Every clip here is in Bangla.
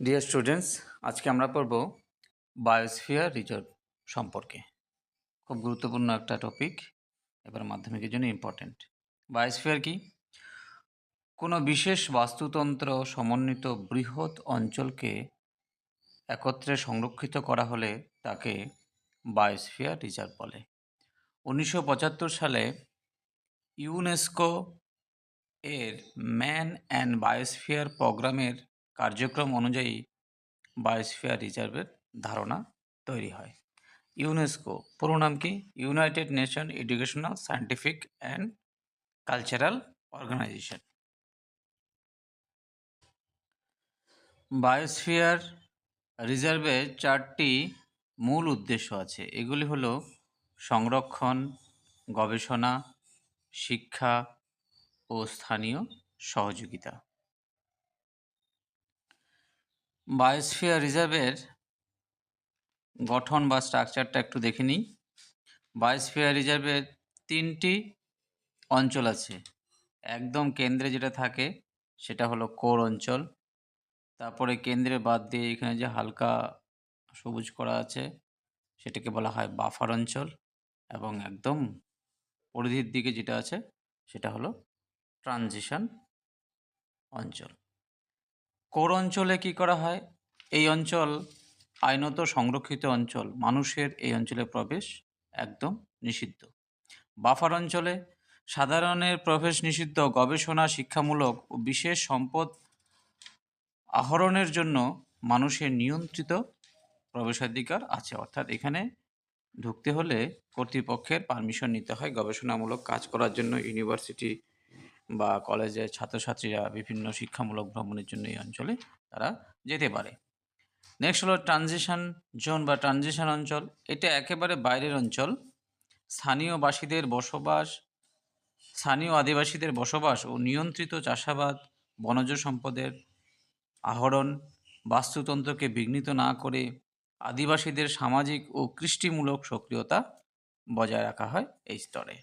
ডিয়ার স্টুডেন্টস, আজকে আমরা পড়ব বায়োস্ফিয়ার রিজার্ভ সম্পর্কে। খুব গুরুত্বপূর্ণ একটা টপিক, এবার মাধ্যমিকের জন্য ইম্পর্টেন্ট। বায়োস্ফিয়ার কি? কোনো বিশেষ বাস্তুতন্ত্র সমন্বিত বৃহৎ অঞ্চলকে একত্রে সংরক্ষিত করা হলে তাকে বায়োস্ফিয়ার রিজার্ভ বলে। 1975 সালে ইউনেস্কো এর ম্যান অ্যান্ড বায়োস্ফিয়ার প্রোগ্রামের কার্যক্রম অনুযায়ী বায়োস্ফিয়ার রিজার্ভের ধারণা তৈরি হয়। ইউনেস্কো পুরো নাম কি? United Nation Educational Scientific and Cultural Organization. Biosphere রিজার্ভের 4টি মূল উদ্দেশ্য আছে। এগুলি হলো সংরক্ষণ, গবেষণা, শিক্ষা ও স্থানীয় সহযোগিতা। বায়োস্ফিয়ার রিজার্ভের গঠন বা স্ট্রাকচারটা একটু দেখে নিই। বায়োস্ফিয়ার রিজার্ভের 3টি অঞ্চল আছে। একদম কেন্দ্রে যেটা থাকে সেটা হলো কোর অঞ্চল। তারপরে কেন্দ্রে বাদ দিয়ে এখানে যে হালকা সবুজ করা আছে সেটাকে বলা হয় বাফার অঞ্চল, এবং একদম পরিধির দিকে যেটা আছে সেটা হলো ট্রানজিশন অঞ্চল। কোর অঞ্চলে কি করা হয়? এই অঞ্চল আইনত সংরক্ষিত অঞ্চল, মানুষের এই অঞ্চলে প্রবেশ একদম নিষিদ্ধ। বাফার অঞ্চলে সাধারণের প্রবেশ নিষিদ্ধ, গবেষণা, শিক্ষামূলক ও বিশেষ সম্পদ আহরণের জন্য মানুষের নিয়ন্ত্রিত প্রবেশাধিকার আছে। অর্থাৎ এখানে ঢুকতে হলে কর্তৃপক্ষের পারমিশন নিতে হয়। গবেষণামূলক কাজ করার জন্য ইউনিভার্সিটি বা কলেজের ছাত্রছাত্রীরা বিভিন্ন শিক্ষামূলক ভ্রমণের জন্য এই অঞ্চলে তারা যেতে পারে। নেক্সট হলো ট্রানজিশন জোন বা ট্রানজিশন অঞ্চল। এটা একেবারে বাইরের অঞ্চল। স্থানীয় আদিবাসীদের বসবাস ও নিয়ন্ত্রিত চাষাবাদ, বনজ সম্পদের আহরণ, বাস্তুতন্ত্রকে বিঘ্নিত না করে আদিবাসীদের সামাজিক ও কৃষ্টিমূলক সক্রিয়তা বজায় রাখা হয় এই স্তরে।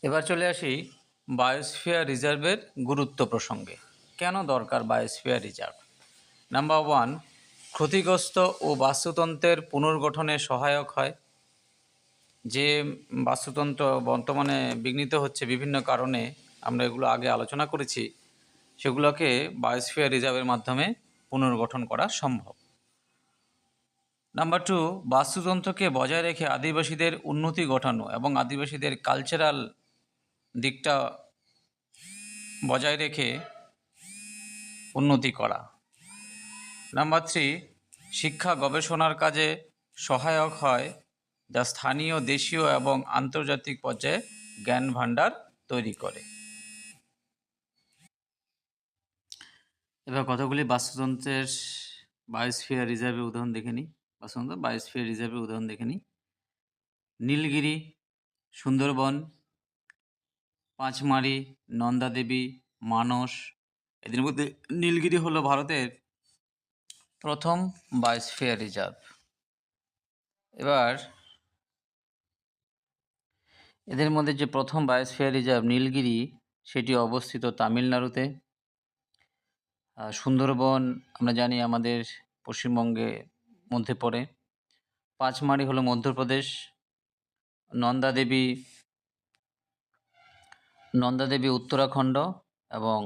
এবার চলে আসি বায়োস্ফিয়ার রিজার্ভের গুরুত্ব প্রসঙ্গে। কেন দরকার বায়োস্ফিয়ার রিজার্ভ? নাম্বার 1, ক্ষতিগ্রস্ত ও বাস্তুতন্ত্রের পুনর্গঠনে সহায়ক হয়। যে বাস্তুতন্ত্র বর্তমানে বিঘ্নিত হচ্ছে বিভিন্ন কারণে, আমরা এগুলো আগে আলোচনা করেছি, সেগুলোকে বায়োস্ফিয়ার রিজার্ভের মাধ্যমে পুনর্গঠন করা সম্ভব। নাম্বার 2, বাস্তুতন্ত্রকে বজায় রেখে আদিবাসীদের উন্নতি ঘটানো এবং আদিবাসীদের কালচারাল দিকটা বজায় রেখে উন্নতি করা। নাম্বার 3, শিক্ষা গবেষণার কাজে সহায়ক হয়, যা স্থানীয়, দেশীয় এবং আন্তর্জাতিক পর্যায়ে জ্ঞান ভাণ্ডার তৈরি করে। এবার কতগুলি বাস্তুতন্ত্রের বায়োস্ফিয়ার রিজার্ভের উদাহরণ দেখে নিই। বায়োস্ফিয়ার রিজার্ভের উদাহরণ দেখে নিই। নীলগিরি, সুন্দরবন, পাঁচমারি, নন্দাদেবী, মানস। এদের মধ্যে নীলগিরি হলো ভারতের প্রথম বায়োস্ফিয়ার রিজার্ভ। এবার এদের মধ্যে যে প্রথম বায়োস্ফিয়ার রিজার্ভ নীলগিরি, সেটি অবস্থিত তামিলনাড়ুতে। সুন্দরবন আমরা জানি আমাদের পশ্চিমবঙ্গের মধ্যে পড়ে। পাঁচমারি হলো মধ্যপ্রদেশ। নন্দাদেবী উত্তরাখণ্ড, এবং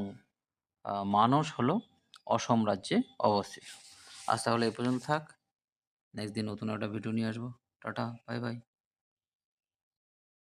মানস হলো অসম রাজ্যে অবস্থিত। আজ তাহলে এ পর্যন্ত থাক। নেক্সট দিন নতুন একটা ভিডিও নিয়ে আসবো। Tata, bye bye.